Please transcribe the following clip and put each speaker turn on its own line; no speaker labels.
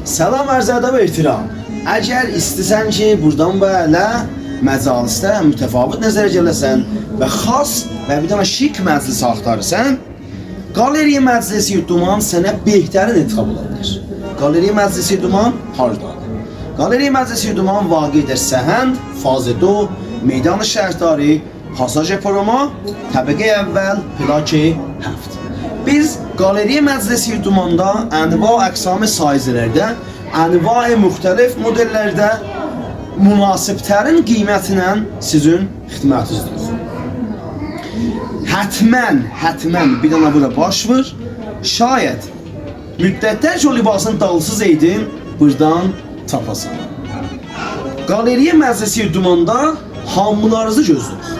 Salam arz ədəb ehtiram. Əgər istəsən ki, buradan belə məcalisdə mütəfavit nəzərə gələsən və xas və bir dənə şik məclis axtarırsan, Qaleriya Məclisi Duman sənə behtərin intiqab olabilir. Qaleriya Məclisi Duman hardadır? Qaleriya Məclisi Duman vaqidir Səhənd, Fazı 2, Meydan Şəhərdari, Pasaj Paroma, təbəqə əvvəl, plakə 7. Biz Qaleriya Məclisi Dumanda ənva əqsami saizələrdə, ənva-i müxtəlif modellərdə münasibtərin qiymətinə sizin xidmətinizdir. Hətmən bir dənə bura baş vur. Şayət müddətlərcə o libasın dalsız eydin, buradan tapasan. Qaleriya Məclisi Dumanda hamılarınızı gözləyir.